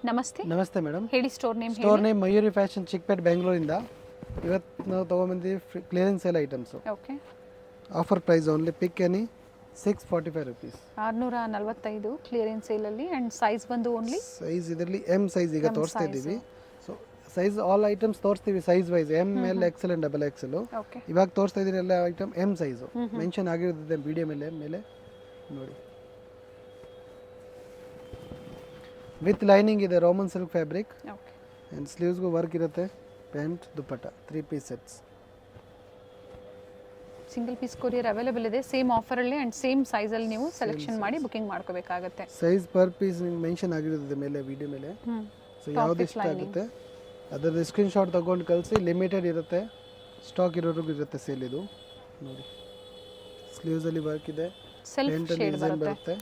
ನಮಸ್ತೆ ನಮಸ್ತೆ ಮೇಡಮ್. ಹೇಳಿ store name Mayuri fashion Chickpet ಬೆಂಗಳೂರಿಂದ. ಇವತ್ತು ನಾವು ತೊಗೊಂಬಂದಿದ್ದೀವಿ clearance sale items. Okay offer price only pick any 645 rupees. 645 clearance ಸೇಲಲ್ಲಿ ಆ್ಯಂಡ್ ಸೈಜ್ ಬಂದು ಓನ್ಲಿ ಸೈಜ್ ಇದರಲ್ಲಿ ಎಮ್ ಸೈಜ್ ಈಗ ತೋರಿಸ್ತಾ ಇದ್ದೀವಿ. ಸೊ ಸೈಜ್ ಆಲ್ ಐಟಮ್ಸ್ ತೋರಿಸ್ತೀವಿ size wise M L XL and double XL. Okay ಇವಾಗ ತೋರಿಸ್ತಾ ಇದ್ದೀನಿ ಎಲ್ಲ ಐಟಮ್ ಎಮ್ ಸೈಜು ಮೆನ್ಷನ್ ಆಗಿರೋದಿದೆ ಮೀಡಿಯಮ್ ಮೇಲೆ ನೋಡಿ. ವಿತ್ ಲೈನಿಂಗ್ ಇದೆ Roman silk fabric okay and ಸ್ಲೀವ್ಸ್ಗೂ ವರ್ಕ್ ಇರುತ್ತೆ. Pant dupatta 3 piece sets. Single piece courier available ಇದೆ ಸೇಮ್ ಆಫರಲ್ಲಿ ಆ್ಯಂಡ್ ಸೇಮ್ ಸೈಜಲ್ಲಿ ನೀವು ಸೆಲೆಕ್ಷನ್ ಮಾಡಿ ಬುಕಿಂಗ್ ಮಾಡ್ಕೋಬೇಕಾಗತ್ತೆ. ಸೈಜ್ ಪರ್ ಪೀಸ್ ಮೆನ್ಷನ್ ಆಗಿರೋದಿದೆ ಮೇಲೆ ವಿಡಿಯೋ ಮೇಲೆ. ಸೊ ಯಾವ್ದು ಇಷ್ಟ ಆಗುತ್ತೆ ಅದರ ಸ್ಕ್ರೀನ್ ಶಾಟ್ ತಗೊಂಡು ಕಳಿಸಿ. ಲಿಮಿಟೆಡ್ ಇರುತ್ತೆ, ಸ್ಟಾಕ್ ಇರೋರಿಗೂ ಇರುತ್ತೆ ಸೇಲ್. ಇದು ನೋಡಿ ಸ್ಲೀವ್ಸಲ್ಲಿ ವರ್ಕ್ ಇದೆ, ಸೆಲ್ಫ್ ಶೇಡ್ ಬರುತ್ತೆ,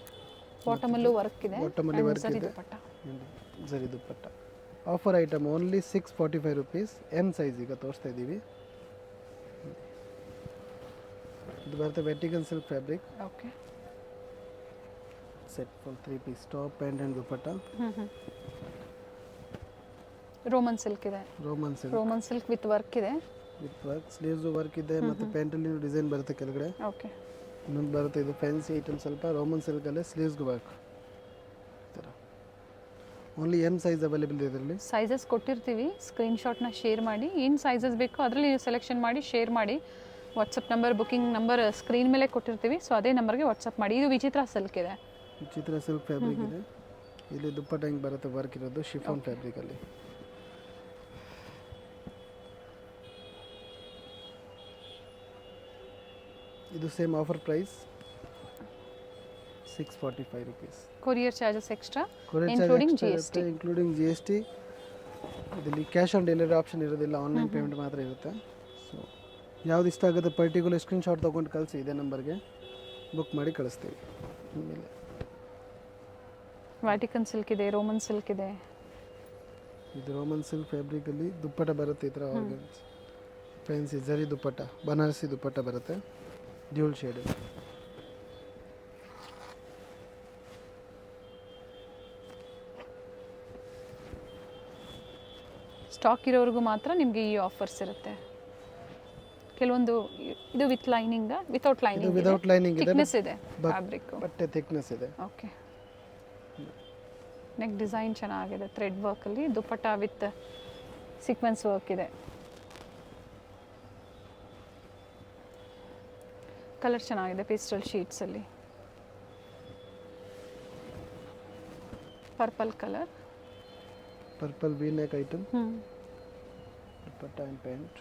ಬಾಟಮಲ್ಲೂ ವರ್ಕ್ ಇದೆ, ಬಾಟಮಲ್ಲಿ ವರ್ಕ್ ಇದೆ, zari dupatta. Offer item only 645 rupees. M size ಈಗ ತೋರಿಸ್ತಾ ಇದ್ದೀವಿ. ಇದು ಬರುತ್ತೆ Vatican silk fabric. Okay set full 3 piece top pant and dupatta. Roman silk ಇದೆ, ರೋಮನ್ ಸಿಲ್ಕ್ ವಿತ್ ವರ್ಕ್ ಇದೆ, ವಿತ್ ವರ್ಕ್ ಸ್ಲೀವ್ಸ್ ವರ್ಕ್ ಇದೆ ಮತ್ತು ಪ್ಯಾಂಟಲ್ಲಿ ಡಿಸೈನ್ ಬರುತ್ತೆ ಕೆಳಗಡೆ. ಓಕೆ ಇನ್ನೊಂದು ಬರುತ್ತೆ ಇದು ಫ್ಯಾನ್ಸಿ ಐಟಮ್ ಸ್ವಲ್ಪ ರೋಮನ್ ಸಿಲ್ಕಲ್ಲೇ ಸ್ಲೀವ್ಸ್ಗೂ work. Only M size available ಇದೆ ಇದರಲ್ಲಿ. ಸೈಜಸ್ ಕೊಟ್ಟಿರ್ತೀವಿ, ಸ್ಕ್ರೀನ್ ಶಾಟ್ನ ಶೇರ್ ಮಾಡಿ ಏನು ಸೈಜಸ್ ಬೇಕೋ ಅದರಲ್ಲಿ ನೀವು ಸೆಲೆಕ್ಷನ್ ಮಾಡಿ ಶೇರ್ ಮಾಡಿ. WhatsApp number booking number screen ಮೇಲೆ ಕೊಟ್ಟಿರ್ತೀವಿ, ಸೊ ಅದೇ ನಂಬರ್ಗೆ ವಾಟ್ಸಪ್ ಮಾಡಿ. ಇದು ವಿಚಿತ್ರ ಸಿಲ್ಕ್ ಇದೆ, ವಿಚಿತ್ರ ಸಿಲ್ಕ್ ಫ್ಯಾಬ್ರಿಕ್ ಇದೆ. ಇಲ್ಲಿ ದುಪ್ಪಟ್ಟ ಹಿಂಗೆ ಬರುತ್ತೆ ವರ್ಕ್ ಇರೋದು ಶಿಫಾನ್ ಫ್ಯಾಬ್ರಿಕಲ್ಲಿ. ಇದು same offer price 645 rupees. Courier charges extra including GST. Including GST. ಇದರಲ್ಲಿ ಕ್ಯಾಶ್ ಆನ್ ಡೆಲಿವರಿ ಆಪ್ಷನ್ ಇರೋದಿಲ್ಲ, ಆನ್ಲೈನ್ ಪೇಮೆಂಟ್ ಮಾತ್ರ ಇರುತ್ತೆ. ಸೊ ಯಾವ್ದು ಇಷ್ಟ ಆಗುತ್ತೆ ಪರ್ಟಿಕ್ಯುಲರ್ ಸ್ಕ್ರೀನ್ ಶಾಟ್ ತೊಗೊಂಡು ಕಳಿಸಿ, ಇದೇ ನಂಬರ್ಗೆ ಬುಕ್ ಮಾಡಿ ಕಳಿಸ್ತೀವಿ. ಆಮೇಲೆ ವ್ಯಾಟಿಕನ್ ಸಿಲ್ಕ್ ಇದೆ, ರೋಮನ್ ಸಿಲ್ಕ್ ಇದೆ. ಇದು ರೋಮನ್ ಸಿಲ್ಕ್ ಫ್ಯಾಬ್ರಿಕಲ್ಲಿ ದುಪ್ಪಟ್ಟ ಬರುತ್ತೆ ಈ ಥರ ಆರ್ಗನ್ಸ್ ಫ್ಯಾನ್ಸಿ ಜರಿ ದುಪ್ಪಟ್ಟ, ಬನಾರಸಿ ದುಪ್ಪಟ್ಟ ಬರುತ್ತೆ ಡ್ಯೂಲ್ ಶೇಡ್. ಸ್ಟಾಕ್ ಇರೋರಿಗೂ ಮಾತ್ರ ನಿಮಗೆ ಈ ಆಫರ್ಸ್ ಇರುತ್ತೆ. ಕೆಲವೊಂದು ಇದು with lining, without lining, without lining ಇದೆ, ಥಿಕ್ನೆಸ್ ಇದೆ ಫ್ಯಾಬ್ರಿಕ್, ಬಟ್ಟೆ ಥಿಕ್ನೆಸ್ ಇದೆ. ಓಕೆ ನೆಕ್ ಡಿಸೈನ್ ಚೆನ್ನಾಗಿದೆ, ಥ್ರೆಡ್ ವರ್ಕಲ್ಲಿ ದುಪ್ಪಟ್ಟ ವಿತ್ ಸೀಕ್ವೆನ್ಸ್ ವರ್ಕ್ ಇದೆ. ಕಲರ್ ಚೆನ್ನಾಗಿದೆ ಪೇಸ್ಟಲ್ ಶೀಟ್ಸಲ್ಲಿ, purple colour, purple V neck item, dupatta and pant,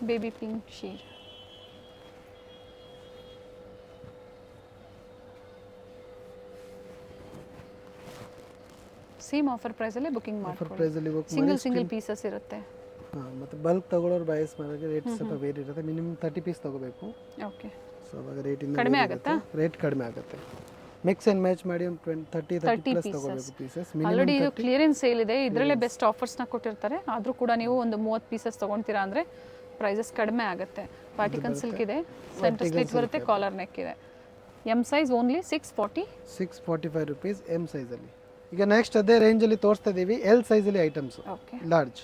baby pink shade. Same offer ಪ್ರೈಸಲ್ಲೇ ಬುಕಿಂಗ್ ಮಾಡ್ಕೊಳ್ಳಿ. ಸಿಂಗಲ್ ಪೀಸಸ್ ಇರುತ್ತೆ. ಮತ್ತು ಬಲ್ಕ್ ತಗೊಳ್ಳೋರು ಬಯಸ್ ಮಾಡೋಕ್ಕೆ ರೇಟ್ ಸ್ವಲ್ಪ ಬೇರೆ ಇರುತ್ತೆ. ಮಿನಿಮಮ್ 30 ಪೀಸ್ ತಗೋಬೇಕು. ಓಕೆ ಸೊ ಅವಾಗ ರೇಟಿಂದ ಕಡಿಮೆ ಆಗುತ್ತಾ? ರೇಟ್ ಕಡಿಮೆ ಆಗುತ್ತೆ. ಮಿಕ್ಸ್ ಆ್ಯಂಡ್ ಮ್ಯಾಚ್ ಮಾಡಿ ಒಂದು 30 ಪ್ಲಸ್ ತಗೋಬೇಕು ಪೀಸಸ್. ಆಲ್ರೆಡಿ ಇದು ಕ್ಲಿಯರೆನ್ಸ್ ಸೇಲ್ ಇದೆ, ಇದರಲ್ಲೇ ಬೆಸ್ಟ್ ಆಫರ್ಸ್ನ ಕೊಟ್ಟಿರ್ತಾರೆ. ಆದರೂ ಕೂಡ ನೀವು ಒಂದು 30 ಪೀಸಸ್ ತೊಗೊಳ್ತೀರಾ ಅಂದರೆ ಪ್ರೈಸಸ್ ಕಡಿಮೆ ಆಗುತ್ತೆ. ವ್ಯಾಟಿಕನ್ ಸಿಲ್ಕ್ ಇದೆ, ಸೆಂಟರ್ ಸ್ಲಿಟ್ ಬರುತ್ತೆ, ಕಾಲರ್ ನೆಕ್ ಇದೆ. M size only 645 rupees M ಸೈಜಲ್ಲಿ. ಈಗ ನೆಕ್ಸ್ಟ್ ಅದೇ ರೇಂಜಲ್ಲಿ ತೋರಿಸ್ತಾ ಇದ್ದೀವಿ ಎಲ್ ಸೈಜಲ್ಲಿ items. Okay large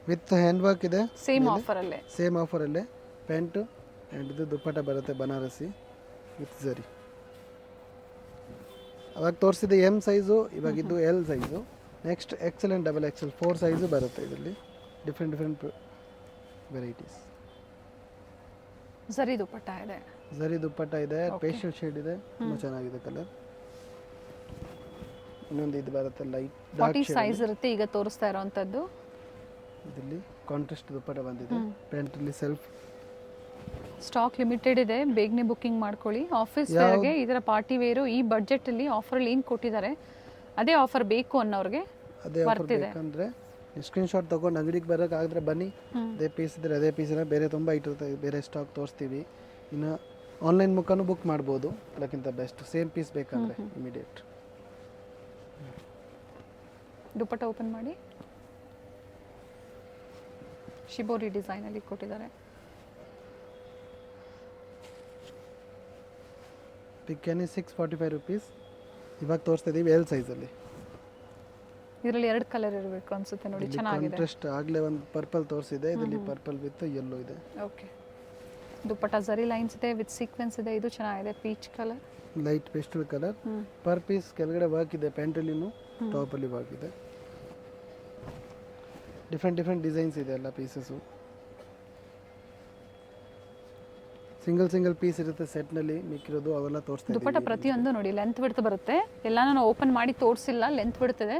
with hand work ಇದೆ, ಸೇಮ್ ಆಫರಲ್ಲೇ. ಪ್ಯಾಂಟು ಆ್ಯಂಡ್ ಇದು ದುಪ್ಪಟ್ಟ ಬರುತ್ತೆ ಬನಾರಸಿ ವಿತ್ ಜರಿ. ಅವಾಗ ತೋರಿಸಿದೆ ಎಮ್ ಸೈಜು, ಇವಾಗ ಇದು L size. Next Excel and double Excel 4 size ಬರುತ್ತೆ ಇದರಲ್ಲಿ. Different varieties. ಜರಿ ದುಪ್ಪಟ್ಟ ಇದೆ, ಪೇಸ್ಟಲ್ ಶೇಡ್ ಇದೆ, ತುಂಬ ಚೆನ್ನಾಗಿದೆ ಕಲರ್. ಇನ್ನೊಂದು ಇದು ಬರುತ್ತೆ ಲೈಟ್ 40 ಸೈಜ್ ಇರುತ್ತೆ ಈಗ ತೋರಿಸ್ತಾ ಇರೋವಂಥದ್ದು. ಇದರಲ್ಲಿ ಕಾಂಟ್ರಾಸ್ಟ್ ದುಪ್ಪಟ್ಟ ಬಂದಿದೆ, ಪ್ಯಾಂಟಲ್ಲಿ ಸೆಲ್ಫ್. ಸ್ಟಾಕ್ ಲಿಮಿಟೆಡ್ ಇದೆ, ಬೇಗನೆ ಬುಕಿಂಗ್ ಮಾಡ್ಕೊಳ್ಳಿ. ಆಫೀಸ್ ವೇರ್ಗೆ ಇದರ ಪಾರ್ಟಿ ವೇರು ಈ ಬಡ್ಜೆಟಲ್ಲಿ ಆಫರಲ್ಲಿ ಏನು ಕೊಟ್ಟಿದ್ದಾರೆ ಅದೇ ಆಫರ್ ಬೇಕು ಅನ್ನೋರಿಗೆ ಅದೇ ಆಫರ್ ಬೇಕಂದರೆ ಸ್ಕ್ರೀನ್ ಶಾಟ್ ತೊಗೊಂಡು ಅಂಗಡಿಗೆ ಬರೋಕ್ಕಾಗಿದ್ರೆ ಬನ್ನಿ. ಅದೇ ಪೀಸ್ ಇದ್ದರೆ ಅದೇ ಪೀಸಿನ ಬೇರೆ ತುಂಬ ಇಟ್ಟಿರುತ್ತೆ, ಬೇರೆ ಸ್ಟಾಕ್ ತೋರಿಸ್ತೀವಿ. ಇನ್ನು ಆನ್ಲೈನ್ ಮುಖನೂ ಬುಕ್ ಮಾಡ್ಬೋದು, ಅದಕ್ಕಿಂತ ಬೆಸ್ಟ್. ಸೇಮ್ ಪೀಸ್ ಬೇಕಂದರೆ ಇಮಿಡಿಯೇಟ್. ದುಪ್ಪಟ್ಟ ಓಪನ್ ಮಾಡಿ, ಶಿಬೋರಿ ಡಿಸೈನಲ್ಲಿ ಕೊಟ್ಟಿದ್ದಾರೆ. ಪಿಕ್ ಎನಿ 645 rupees. ಇವಾಗ ತೋರಿಸ್ತಾ ಇದ್ದೀವಿ ಎಲ್ ಸೈಜಲ್ಲಿ. ಇದರಲ್ಲಿ 2 ಕಲರ್ ಇರಬೇಕು ಅನ್ಸುತ್ತೆ ನೋಡಿ, ಚೆನ್ನಾಗಿದೆ. ಕಾಂಟ್ರಾಸ್ಟ್ ಆಗಲೇ ಒಂದು ಪರ್ಪಲ್ ತೋರಿಸಿದೆ, ಇದರಲ್ಲಿ ಪರ್ಪಲ್ ವಿತ್ ಯೆಲ್ಲೋ ಇದೆ. ಓಕೆ, ದುಪ್ಪಟ್ಟ ಜರಿ ಲೈನ್ಸ್ ಇದೆ ವಿತ್ ಸೀಕ್ವೆನ್ಸ್ ಇದೆ, ಇದು ಚೆನ್ನಾಗಿದೆ. Peach colour, light pastel colour. Per piece ಕೆಳಗಡೆ ವರ್ಕ್ ಇದೆ, ಪ್ಯಾಂಟಲ್ಲಿನೂ ಟಾಪಲ್ಲಿ ವರ್ಕ್ ಇದೆ. ಡಿಫ್ರೆಂಟ್ ಡಿಸೈನ್ಸ್ ಇದೆ ಎಲ್ಲ ಪೀಸಸ್ಸು. ಸಿಂಗಲ್ ಪೀಸ್ ಇರುತ್ತೆ ಸೆಟ್ನಲ್ಲಿ, ಮಿಕ್ಕಿರೋದು ಅವೆಲ್ಲ ತೋರಿಸ್ತಾ ಇದ್ದೀವಿ. ದುಪ್ಪಟ್ಟ ಪ್ರತಿಯೊಂದು ನೋಡಿ ಲೆಂತ್ ಬಿಡ್ತು ಬರುತ್ತೆ, ಎಲ್ಲ ನಾನು ಓಪನ್ ಮಾಡಿ ತೋರಿಸಿಲ್ಲ, ಲೆಂತ್ ಬಿಡ್ತಿದೆ.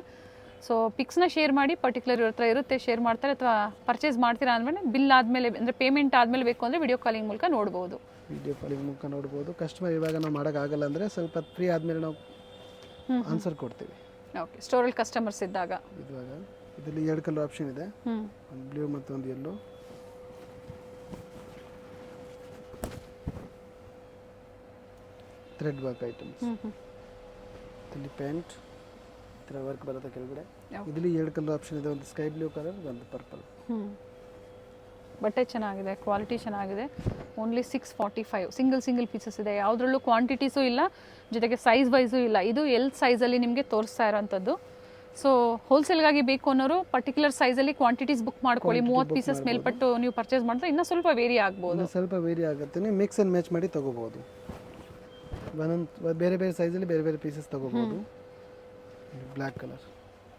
ಸೊ ಪಿಕ್ಸ್ನ ಶೇರ್ ಮಾಡಿ, ಪರ್ಟಿಕ್ಯುಲರ್ ಇವ್ರ ಹತ್ರ ಇರುತ್ತೆ, ಶೇರ್ ಮಾಡ್ತಾರೆ, ಅಥವಾ ಪರ್ಚೇಸ್ ಮಾಡ್ತೀರಾ ಅಂದಮೇಲೆ ಬಿಲ್ ಆದಮೇಲೆ ಅಂದರೆ ಪೇಮೆಂಟ್ ಆದಮೇಲೆ ಬೇಕು ಅಂದರೆ ವಿಡಿಯೋ ಕಾಲಿಂಗ್ ಮೂಲಕ ನೋಡ್ಬೋದು. ಕಸ್ಟಮರ್ ಇವಾಗ ನಾವು ಮಾಡೋಕ್ಕಾಗಲ್ಲ ಅಂದರೆ ಸ್ವಲ್ಪ ಫ್ರೀ ಆದಮೇಲೆ ನಾವು ಆನ್ಸರ್ ಕೊಡ್ತೀವಿ. ಓಕೆ, ಸ್ಟೋರಲ್ಲಿ ಕಸ್ಟಮರ್ಸ್ ಇದ್ದಾಗ. ಇವಾಗ ಇದರಲ್ಲಿ 2 ಕಲರ್ ಆಪ್ಷನ್ ಇದೆ, ಒಂದು ಬ್ಲೂ ಮತ್ತು ಒಂದು ಯೆಲ್ಲೋ. Thread work items. ಇಲ್ಲಿ ಪ್ಯಾಂಟ್ ಈ ಥರ ವರ್ಕ್ ಬರುತ್ತೆ ಕೆಳಗಡೆ. ಇದರಲ್ಲಿ 2 ಕಲರ್ ಆಪ್ಷನ್ ಇದೆ, ಒಂದು ಸ್ಕೈ ಬ್ಲೂ ಕಲರ್, ಒಂದು ಪರ್ಪಲ್. ಬಟ್ಟೆ ಚೆನ್ನಾಗಿದೆ, ಕ್ವಾಲಿಟಿ ಚೆನ್ನಾಗಿದೆ. ಓನ್ಲಿ 645 ಸಿಂಗಲ್ ಪೀಸಸ್ ಇದೆ, ಯಾವುದ್ರಲ್ಲೂ ಕ್ವಾಂಟಿಟೀಸು ಇಲ್ಲ, ಜೊತೆಗೆ ಸೈಜ್ ವೈಸು ಇಲ್ಲ. ಇದು ಎಲ್ ಸೈಜಲ್ಲಿ ನಿಮಗೆ ತೋರಿಸ್ತಾ ಇರೋಂಥದ್ದು. ಸೊ ಹೋಲ್ಸೇಲ್ಗಾಗಿ ಬೇಕು ಅನ್ನೋರು ಪರ್ಟಿಕ್ಯುಲರ್ ಸೈಜಲ್ಲಿ ಕ್ವಾಂಟಿಟೀಸ್ ಬುಕ್ ಮಾಡ್ಕೊಳ್ಳಿ. 30 ಪೀಸಸ್ ಮೇಲ್ಪಟ್ಟು ನೀವು ಪರ್ಚೇಸ್ ಮಾಡಿದ್ರೆ ಇನ್ನೂ ಸ್ವಲ್ಪ ವೇರಿ ಆಗ್ಬೋದು. ಸ್ವಲ್ಪ ವೇರಿ ಆಗುತ್ತೆ, ನೀವು ಮಿಕ್ಸ್ ಆ್ಯಂಡ್ ಮ್ಯಾಚ್ ಮಾಡಿ ತೊಗೋಬೋದು. ಒಂದೊಂದು ಬೇರೆ ಸೈಜಲ್ಲಿ ಬೇರೆ ಪೀಸಸ್ ತೊಗೋಬೋದು. ಬ್ಲ್ಯಾಕ್ ಕಲರ್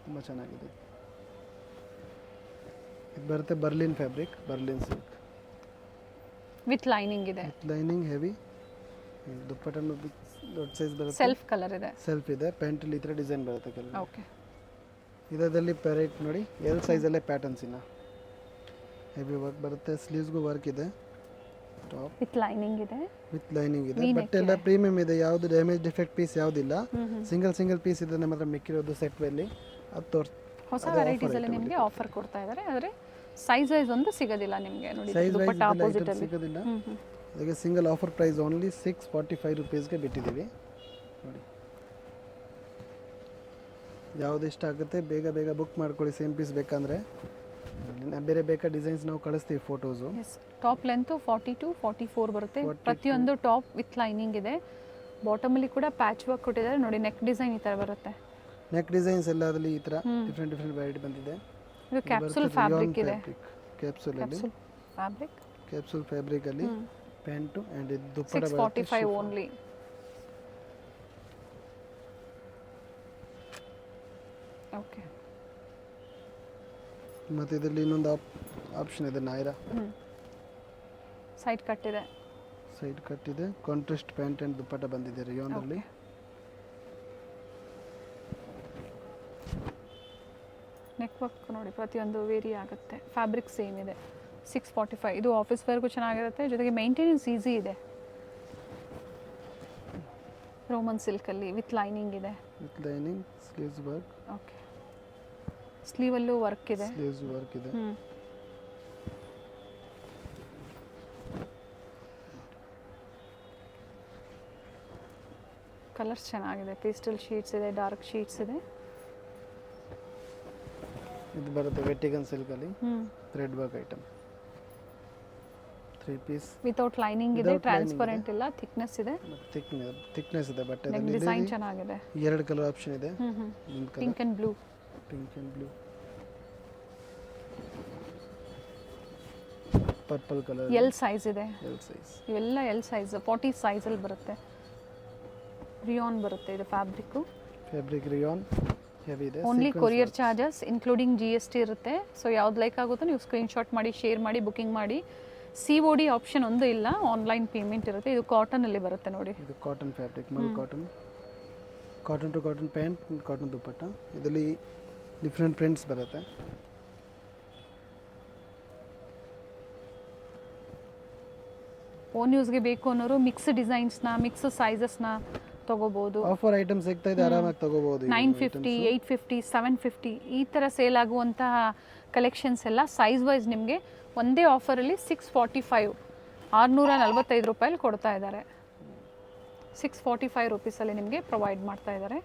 ತುಂಬ ಚೆನ್ನಾಗಿದೆ. ಇದು ಬರುತ್ತೆ Berlin fabric, Berlin silk with lining ಇದೆ. Lining heavy. ದುಪ್ಪಟ್ಟನ್ನು ದೊಡ್ಡ ಸೈಜ್ ಬರುತ್ತೆ, ಸೆಲ್ಫ್ ಕಲರ್ ಇದೆ, ಸೆಲ್ಫ್ ಇದೆ. ಪ್ಯಾಂಟಲ್ಲಿ ಈ ಥರ ಡಿಸೈನ್ ಬರುತ್ತೆ ಕೆಳಗೆ. ಓಕೆ, ಇದರಲ್ಲಿ ಪ್ಯಾರೆಟ್ ನೋಡಿ, ಎಲ್ ಸೈಜಲ್ಲೇ ಪ್ಯಾಟರ್ನ್ಸ್ ಇನ್ನ ಹೆವಿ ವರ್ಕ್ ಬರುತ್ತೆ. ಸ್ಲೀವ್ಸ್ಗೂ ವರ್ಕ್ ಇದೆ. ಟಾಪ್ ವಿತ್ ಲೈನಿಂಗ್ ಇದೆ, ಬಟ್ ಎಲ್ಲ ಪ್ರೀಮಿಯಂ ಇದೆ, ಯಾವುದು ಡ್ಯಾಮೇಜ್ ಡಿಫೆಕ್ಟ್ ಪೀಸ್ ಯಾವುದಿಲ್ಲ. ಸಿಂಗಲ್ ಪೀಸ್ ಇದೆ ನಮ್ಮ ಹತ್ರ, ಮಿಕ್ಕಿರೋದು ಸೆಟ್ ವೇಲಿ. ಅದು ಹೊಸ ವೆರೈಟೀಸ್ ಅಲ್ಲಿ ನಿಮಗೆ ಆಫರ್ ಕೊಡ್ತಾ ಇದ್ದಾರೆ. ಆದರೆ ಸೈಜ್ ವೈಸ್ ಒಂದು ಸಿಗೋದಿಲ್ಲ ನಿಮಗೆ ನೋಡಿ, ದುಪ್ಪಟ್ಟ ಆಪೋಸಿಟ್ ಅಲ್ಲಿ ಸಿಗೋದಿಲ್ಲ. ಅದಕ್ಕೆ ಸಿಂಗಲ್ ಆಫರ್ ಪ್ರೈಸ್ ಓನ್ಲಿ 645 ರುಪೀಸ್ಗೆ ಬಿಟ್ಟಿದ್ದೀವಿ ನೋಡಿ. ಯಾವುದು ಇಷ್ಟ ಆಗುತ್ತೆ ಬೇಗ ಬುಕ್ ಮಾಡ್ಕೊಳ್ಳಿ. ಸೇಮ್ ಪೀಸ್ ಬೇಕಂದರೆ ಬೇರೆ ಬೇಕಾ ಡಿಸೈನ್ಸ್ ನಾವು ಕಳಿಸ್ತೀವಿ ಫೋಟೋಸು. ಟಾಪ್ ಲೆಂತ್ 42 44 ಬರುತ್ತೆ. ಪ್ರತಿಯೊಂದು ಟಾಪ್ ವಿತ್ ಲೈನಿಂಗ್ ಇದೆ. ಬಾಟಮಲ್ಲಿ ಕೂಡ ಪ್ಯಾಚ್ ವರ್ಕ್ ಕೊಟ್ಟಿದ್ದಾರೆ ನೋಡಿ. ನೆಕ್ ಡಿಸೈನ್ ಈ ಥರ ಬರುತ್ತೆ. ನೆಕ್ ಡಿಸೈನ್ಸ್ ಎಲ್ಲ ಅದರಲ್ಲಿ ಈ ಥರ ಡಿಫ್ರೆಂಟ್ ವೆರೈಟಿ ಬಂದಿದೆ. ಇದು ಕ್ಯಾಪ್ಸೂಲ್ ಫ್ಯಾಬ್ರಿಕ್ ಇದೆ. ಕ್ಯಾಪ್ಸೂಲ್ ಫ್ಯಾಬ್ರಿಕ್ ಅಲ್ಲಿ ಪ್ಯಾಂಟು ಆ್ಯಂಡ್ ಇದು ದುಪ್ಪಟ್ಟ 645 ಓನ್ಲಿ. ಓಕೆ, ಮತ್ತು ಇದರಲ್ಲಿ ಇನ್ನೊಂದು ಆಪ್ಷನ್ ಇದೆ, ನಾಯ್ರಾ ಸೈಡ್ ಕಟ್ ಇದೆ. ಕಾಂಟ್ರಾಸ್ಟ್ ಪ್ಯಾಂಟ್ ಆ್ಯಂಡ್ ದುಪ್ಪಟ್ಟ ಬಂದಿದೆ ರಿಯಾನ್ದಲ್ಲಿ. ನೆಕ್ ವರ್ಕ್ ನೋಡಿ, ಪ್ರತಿಯೊಂದು ವೇರಿ ಆಗುತ್ತೆ. ಫ್ಯಾಬ್ರಿಕ್ ಸೇಮ್ ಇದೆ. 645. ಇದು ಆಫೀಸ್ ವೇರ್ಗೂ ಚೆನ್ನಾಗಿರುತ್ತೆ, ಜೊತೆಗೆ ಮೇಂಟೆನೆನ್ಸ್ ಈಸಿ ಇದೆ. ರೋಮನ್ ಸಿಲ್ಕಲ್ಲಿ ವಿತ್ ಲೈನಿಂಗ್ ಇದೆ. Sleeves work. ಓಕೆ, ಸ್ಲೀವಲ್ಲೂ ವರ್ಕ್ ಇದೆ. ಕಲರ್ಸ್ ಚೆನ್ನಾಗಿದೆ. ಪೇಸ್ಟಲ್ ಶೀಟ್ಸ್ ಇದೆ, ಡಾರ್ಕ್ ಶೀಟ್ಸ್ ಇದೆ. ಇದು ಬರುತ್ತೆ ವೆಟಿಗನ್ ಸಿಲ್ಕ್ ಅಲ್ಲಿ thread work item. 3 piece without lining ಇದೆ, ಟ್ರಾನ್ಸ್ಪರೆಂಟ್ ಇಲ್ಲ, ಥಿಕ್ನೆಸ್ ಇದೆ. ಥಿಕ್ನೆಸ್ ಇದೆ ಬಟ್ ನೆಕ್ ಡಿಸೈನ್ ಚೆನ್ನಾಗಿದೆ. 2 ಕಲರ್ ಆಪ್ಷನ್ ಇದೆ, pink and blue. Purple colour. L size ಇದೆ. ಇವೆಲ್ಲ ಎಲ್ ಸೈಜ್ 40 ಸೈಜ್ ಅಲ್ಲಿ ಬರುತ್ತೆ. ರಿಯಾನ್ ಬರುತ್ತೆ ಇದು ಫ್ಯಾಬ್ರಿಕ್ ರಿಯಾನ್ ಹೆವಿ ಇದೆ. Only courier charges including GST ಇರುತ್ತೆ. ಸೊ ಯಾವ್ದು ಲೈಕ್ ಆಗುತ್ತೋ ನೀವು ಸ್ಕ್ರೀನ್ಶಾಟ್ ಮಾಡಿ, ಶೇರ್ ಮಾಡಿ, ಬುಕಿಂಗ್ ಮಾಡಿ. COD ಆಪ್ಷನ್ ಒಂದು ಇಲ್ಲ, ಆನ್ಲೈನ್ ಪೇಮೆಂಟ್ ಇರುತ್ತೆ. ಇದು ಕಾಟನ್ ಅಲ್ಲಿ ಬರುತ್ತೆ ನೋಡಿ. ಇದು cotton fabric, mul cotton to cotton pant, cotton dupatta. ಇದರಲ್ಲಿ ಡಿಫ್ರೆಂಟ್ ಪ್ರಿಂಟ್ಸ್ ಬರುತ್ತೆ. ಓನ್ ಯೂಸ್ಗೆ ಬೇಕು ಅನ್ನೋರು ಮಿಕ್ಸ್ ಡಿಸೈನ್ಸ್ನ, ಮಿಕ್ಸ್ ಸೈಜಸ್ನ ತಗೋಬಹುದು. ಆಫರ್ ಐಟಮ್ ಸಿಗ್ತಾ ಇದೆ, ಆರಾಮಾಗಿ ತಗೋಬಹುದು. 950, 850, 750 ಈ ಥರ ಸೇಲ್ ಆಗುವಂತಹ ಕಲೆಕ್ಷನ್ಸ್ ಎಲ್ಲ ಸೈಜ್ ವೈಸ್ ನಿಮಗೆ ಒಂದೇ ಆಫರಲ್ಲಿ 645 645 ರೂಪಾಯಲ್ಲಿ ಕೊಡ್ತಾ ಇದ್ದಾರೆ. 645 ರುಪೀಸಲ್ಲಿ ನಿಮಗೆ ಪ್ರೊವೈಡ್ ಮಾಡ್ತಾ ಇದ್ದಾರೆ.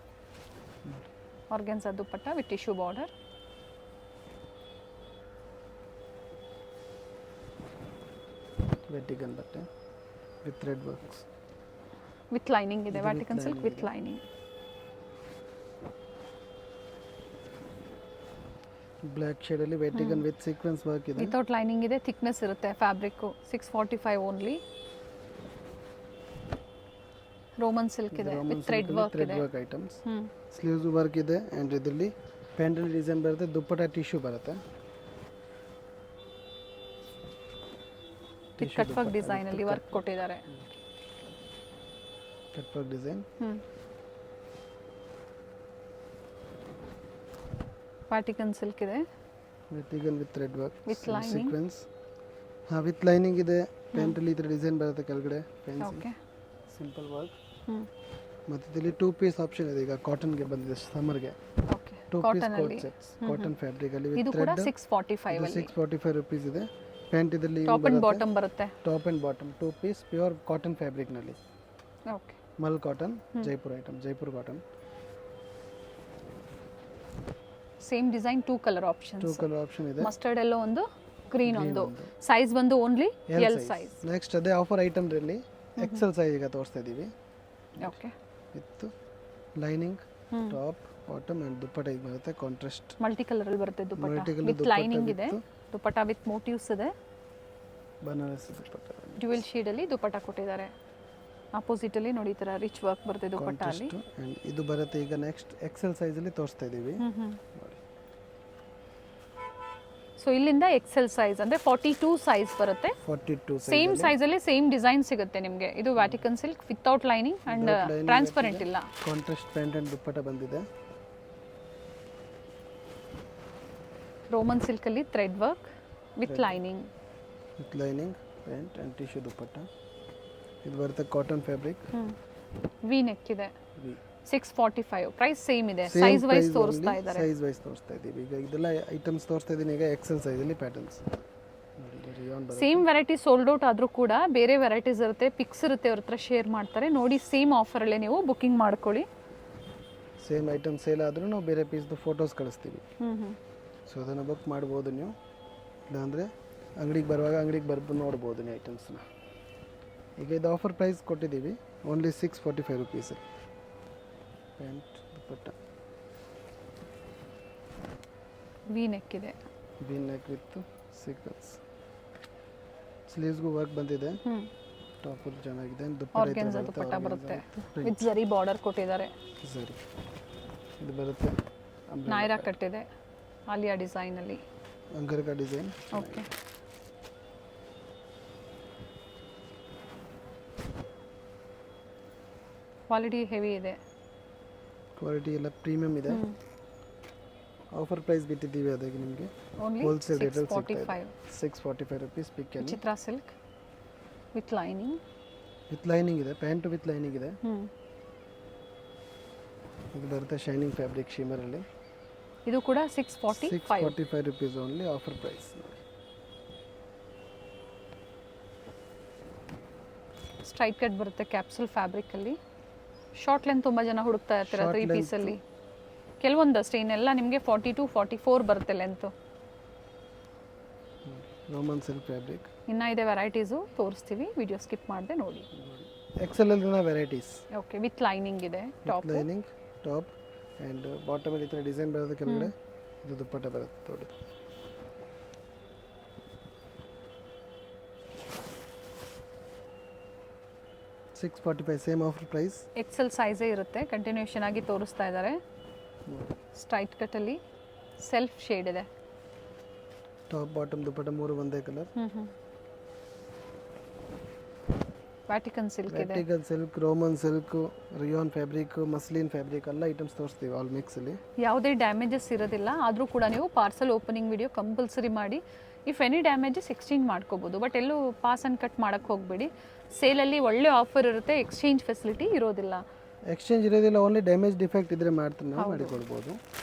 Organza dupatta with tissue border. Vatican ಬಟ್ಟೆ with thread works with lining ಇದೆ. Vatican silk with lining. Black ಶೇಡಲ್ಲಿ ವೆಟಿಗನ್ ವಿತ್ ಸೀಕ್ವೆನ್ಸ್ ವರ್ಕ್ ಇದೆ. ವಿತೌಟ್ ಲೈನಿಂಗ್ ಇದೆ, ಥಿಕ್ನೆಸ್ ಇರುತ್ತೆ ಫ್ಯಾಬ್ರಿಕ್ಕು. 645 ಓನ್ಲಿ. ರೋಮನ್ ಸಿಲ್ಕ್ ಇದೆ ವಿತ್ ಥ್ರೆಡ್ ವರ್ಕ್ ಇದೆ. Work items. ಸ್ಲೀವ್ಸ್ ವರ್ಕ್ ಇದೆ and ಇದರಲ್ಲಿ ಪ್ಯಾಂಡಲ್ ಡಿಸೈನ್ ಬರುತ್ತೆ, ದುಪ್ಪಟ್ಟ ಟಿಶ್ಯೂ ಬರುತ್ತೆ. ಕಟ್ ವರ್ಕ್ ಡಿಸೈನ್ ಅಲ್ಲಿ ವರ್ಕ್ ಕೊಟ್ಟಿದ್ದಾರೆ. Cut work design. ಪಾರ್ಟಿಕನ್ ಸಿಲ್ಕ್ ಇದೆ Vatican with thread work with lining. Sequence. With lining ಇದೆ. ಪ್ಯಾಂಟಲ್ಲಿ ಈ ಥರ ಡಿಸೈನ್ ಬರುತ್ತೆ ಕೆಳಗಡೆ. Okay, simple work. ಮತ್ತು ಇದರಲ್ಲಿ 2 ಪೀಸ್ ಆಪ್ಷನ್ ಇದೆ. ಈಗ ಕಾಟನ್ಗೆ ಬಂದಿದೆ ಸಮ್ಮರ್ಗೆ. ಓಕೆ, 2 ಪೀಸ್ ಕಾಟನ್ ಕೋಟ್ ಅಲ್ಲಿ ಸೆಟ್ಸ್ ಕಾಟನ್ ಫ್ಯಾಬ್ರಿಕ್ ಅಲ್ಲಿ ಇದು ವಿತ್ ಕೂಡ ಥ್ರೆಡ್. 645 ಅಲ್ಲಿ 645 ರೂಪೀಸ್ ಇದೆ. ಪ್ಯಾಂಟ್ ಇದರಲ್ಲಿ ಟಾಪ್ ಅಂಡ್ ಬಾಟಮ್ ಬರುತ್ತೆ. Top and bottom 2 piece pure cotton ಫ್ಯಾಬ್ರಿಕ್ನಲ್ಲಿ. Okay, mul cotton, Jaipur item, Jaipur cotton. Same design 2 colour 2 options. Colour option ಇದೆ. ಮಸ್ಟರ್ಡ್ ಎಲ್ಲೋ ಒಂದು, ಗ್ರೀನ್ ಒಂದು. ಸೈಜ್ ಬಂದು ಓನ್ಲಿ ಎಲ್ ಸೈಜ್. ನೆಕ್ಸ್ಟ್ ಅದೇ ಆಫರ್ ಐಟಮ್ ರಲ್ಲಿ ಎಕ್ಸೆಲ್ ಸೈಜ್ ಈಗ ತೋರಿಸ್ತಾ ಇದೀವಿ. Okay, with lining top bottom and dupatta ಇದು ಬರುತ್ತೆ ಕಾಂಟ್ರಾಸ್ಟ್. ಮಲ್ಟಿ ಕಲರ್ ಅಲ್ಲಿ ಬರುತ್ತೆ dupatta Multi-colour with dupatta lining ಇದೆ. with ದುಪಟ್ಟ ವಿತ್ ಮೋಟಿವ್ಸ್ ಇದೆ. ಬನಾರಸಿ ದುಪ್ಪಟ್ಟ ಡ್ಯುಯಲ್ ಶೇಡ್ ಅಲ್ಲಿ ದುಪಟ್ಟ ಕೊಟ್ಟಿದ್ದಾರೆ. ಅಪೋಸಿಟ್ ಅಲ್ಲಿ ನೋಡಿ ಈ ತರ ರಿಚ್ ವರ್ಕ್ ಬರುತ್ತೆ ದುಪಟ್ಟ ಅಲ್ಲಿ. ಕಾಂಟ್ರಾಸ್ಟ್ ಅಂಡ್ ಇದು ಬರುತ್ತೆ ಈಗ ನೆಕ್ಸ್ಟ್ ಎಕ್ಸೆಲ್ ಸೈಜ್ ಅಲ್ಲಿ ತೋರಿಸ್ತಾ ಇದೀವಿ. ಸೊ ಇಲ್ಲಿಂದ ಎಕ್ಸೆಲ್ ಸೈಜ್ ಅಂದ್ರೆ 42 ಸೈಜ್ ಬರುತ್ತೆ. 42 ಸೇಮ್ ಸೈಜ್ ಅಲ್ಲಿ ಸೇಮ್ ಡಿಸೈನ್ ಸಿಗುತ್ತೆ ನಿಮಗೆ. ಇದು Vatican silk without lining and transparent ಇಲ್ಲ. ಕಾಂಟ್ರಾಸ್ಟ್ ಪ್ಯಾಂಟ್ ಅಂಡ್ ದುಪ್ಪಟ್ಟ ಬಂದಿದೆ. ರೋಮನ್ ಸಿಲ್ಕ್ ಅಲ್ಲಿ thread work with lining. With lining pant and tissue dupatta. ಇದು ಬರುತ್ತೆ ಕಾಟನ್ ಫ್ಯಾಬ್ರಿಕ್. ವಿ ನೆಕ್ ಇದೆ. 645 ಪ್ರೈಸ್ ಸೇಮ್ ಇದೆ. ಸೈಜ್ ವೈಸ್ ತೋರಿಸ್ತಾ ಇದ್ದಾರೆ. ಸೈಜ್ ವೈಸ್ ತೋರಿಸ್ತಾ ಇದೀವಿ. ಈಗ ಇದೆಲ್ಲ ಐಟಮ್ಸ್ ತೋರಿಸ್ತಾ ಇದೀನಿ ಈಗ ಎಕ್ಸೆಲ್ ಸೈಜ್ ಅಲ್ಲಿ patterns. Same variety sold out ಆದ್ರೂ ಕೂಡ ಬೇರೆ ವೆರೈಟೀಸ್ ಇರುತ್ತೆ, ಪಿಕ್ಸ್ ಇರುತ್ತೆ, ಅವ್ರ ಹತ್ರ ಶೇರ್ ಮಾಡ್ತಾರೆ. ನೋಡಿ ಸೇಮ್ ಆಫರ್ ಅಲ್ಲೇ ನೀವು ಬುಕಿಂಗ್ ಮಾಡ್ಕೊಳ್ಳಿ. ಸೇಮ್ ಐಟಮ್ ಸೇಲ್ ಆದ್ರೂ ನಾವು ಬೇರೆ ಪೀಸ್ದು ಫೋಟೋಸ್ ಕಳಿಸ್ತೀವಿ. ಸೊ ಅದನ್ನು ಬುಕ್ ಮಾಡ್ಬೋದು ನೀವು. ಇಲ್ಲಾಂದರೆ ಅಂಗಡಿಗೆ ಬರುವಾಗ ಅಂಗಡಿಗೆ ಬರ್ಬೋದು ನೋಡ್ಬೋದು ನೀವು ಐಟಮ್ಸ್ನ. ಈಗ ಇದು ಆಫರ್ ಪ್ರೈಸ್ ಕೊಟ್ಟಿದ್ದೀವಿ only 645 rupees. Pant dupatta V neck ಇದೆ. V neck with sequins. ಸ್ಲೀವ್ಸ್ಗೂ ವರ್ಕ್ ಬಂದಿದೆ. ಟಾಪ್ ಚೆನ್ನಾಗಿದೆ. ಆರ್ಗೆನ್ಜಾ ದುಪ್ಪಟ್ಟ ಬರುತ್ತೆ ವಿತ್ ಜರಿ ಬಾರ್ಡರ್ ಕೊಟ್ಟಿದ್ದಾರೆ. ಸರಿ, ಇದು ಬರುತ್ತೆ ನಾಯ್ರಾ ಕಟ್ ಇದೆ ಆಲಿಯಾ ಡಿಸೈನ್ ಅಲ್ಲಿ. ಅಂಗರ್ಕಾ ಡಿಸೈನ್. ಓಕೆ, ಕ್ವಾಲಿಟಿ ಹೆವಿ ಇದೆ. ಕ್ವಾಲಿಟಿ ಎಲ್ಲ ಪ್ರೀಮಿಯಂ ಇದೆ. ಆಫರ್ ಪ್ರೈಸ್ ಬಿಟ್ಟಿದ್ದೀವಿ ಅದಕ್ಕೆ ನಿಮಗೆ ಓನ್ಲಿ ಹೋಲ್ಸೇಲ್ ರೇಟಲ್ಲಿ ಸಿಗ್ತಾ ಇದೆ. 645 645 ರುಪೀಸ್ ಪಿಕ್ ಅಲ್ಲಿ. Chitra silk with lining. With lining ಇದೆ. ಪ್ಯಾಂಟ್ ವಿತ್ ಲೈನಿಂಗ್ ಇದೆ. ಇದು ಬರುತ್ತೆ ಶೈನಿಂಗ್ ಫ್ಯಾಬ್ರಿಕ್ ಶಿಮರ್ ಅಲ್ಲಿ. ಇದು ಕೂಡ 645 rupees only offer price. Straight cut ಬರುತ್ತೆ ಕ್ಯಾಪ್ಸೂಲ್ ಫ್ಯಾಬ್ರಿಕ್ ಅಲ್ಲಿ. ಶಾರ್ಟ್ ಲೆಂತ್ ತುಂಬಾ ಜನ ಹುಡುಕ್ತಾ ಇರ್ತಾರೆ 3 ಪೀಸ್ ಅಲ್ಲಿ. ಕೆಲವೊಂದಷ್ಟೇ, ಇನ್ನೆಲ್ಲ ನಿಮಗೆ 42 44 ಬರುತ್ತೆ ಲೆಂತ್. Roman silk fabric. ಇನ್ನ ಇದೆ ವೆರೈಟೀಸು ತೋರಿಸ್ತೀವಿ, ವಿಡಿಯೋ ಸ್ಕಿಪ್ ಮಾಡದೆ ನೋಡಿ. ಎಕ್ಸೆಲ್ ಅಲ್ಲಿ ವೆರೈಟೀಸ್. ಓಕೆ, ವಿತ್ ಲೈನಿಂಗ್ ಇದೆ. Top lining top and bottom ಅಲ್ಲಿ ಈ ಥರ ಡಿಸೈನ್ ಬರುತ್ತೆ ಕೆಳಗಡೆ. ಇದು ದುಪ್ಪಟ್ಟ ಬರುತ್ತೆ ನೋಡಿ. $645 ಸೇಮ್ ಆಫರ್ ಪ್ರೈಸ್. ಎಕ್ಸೆಲ್ ಸೈಜೇ ಇರುತ್ತೆ. ಕಂಟಿನ್ಯೂಷನ್ ಆಗಿ ತೋರಿಸ್ತಾ ಇದ್ದಾರೆ. ಸ್ಟ್ರೈಟ್ ಕಟ್ ಅಲ್ಲಿ ಸೆಲ್ಫ್ ಶೇಡ್ ಇದೆ. ಟಾಪ್ ಬಾಟಮ್ ದುಪ್ಪಟ್ಟ ಮೂರು ಒಂದೇ ಕಲರ್. ವ್ಯಾಟಿಕನ್ ಸಿಲ್ಕ್ ಇದೆ. Vatican silk, Roman silk, rayon fabric, muslin fabric ಎಲ್ಲ ಐಟಮ್ಸ್ ತೋರಿಸ್ತೀವಿ ಆಲ್ ಮಿಕ್ಸ್ ಅಲ್ಲಿ. ಯಾವುದೇ ಡ್ಯಾಮೇಜಸ್ ಇರೋದಿಲ್ಲ. ಆದರೂ ಕೂಡ ನೀವು ಪಾರ್ಸಲ್ ಓಪನಿಂಗ್ ವಿಡಿಯೋ ಕಂಪಲ್ಸರಿ ಮಾಡಿ. ಇಫ್ ಎನಿ ಡ್ಯಾಮೇಜಸ್ ಎಕ್ಸ್ಚೇಂಜ್ ಮಾಡ್ಕೋಬೋದು. ಬಟ್ ಎಲ್ಲೂ ಪಾಸ್ ಆ್ಯಂಡ್ ಕಟ್ ಮಾಡೋಕ್ಕೆ ಹೋಗಬೇಡಿ. ಸೇಲಲ್ಲಿ ಒಳ್ಳೆ ಆಫರ್ ಇರುತ್ತೆ, ಎಕ್ಸ್ಚೇಂಜ್ ಫೆಸಿಲಿಟಿ ಇರೋದಿಲ್ಲ. ಎಕ್ಸ್ಚೇಂಜ್ ಇರೋದಿಲ್ಲ, ಓನ್ಲಿ ಡ್ಯಾಮೇಜ್ ಡಿಫೆಕ್ಟ್ ಇದ್ರೆ ಮಾತ್ರ ನಾವು ಮಾಡಿಕೊಡ್ಬೋದು.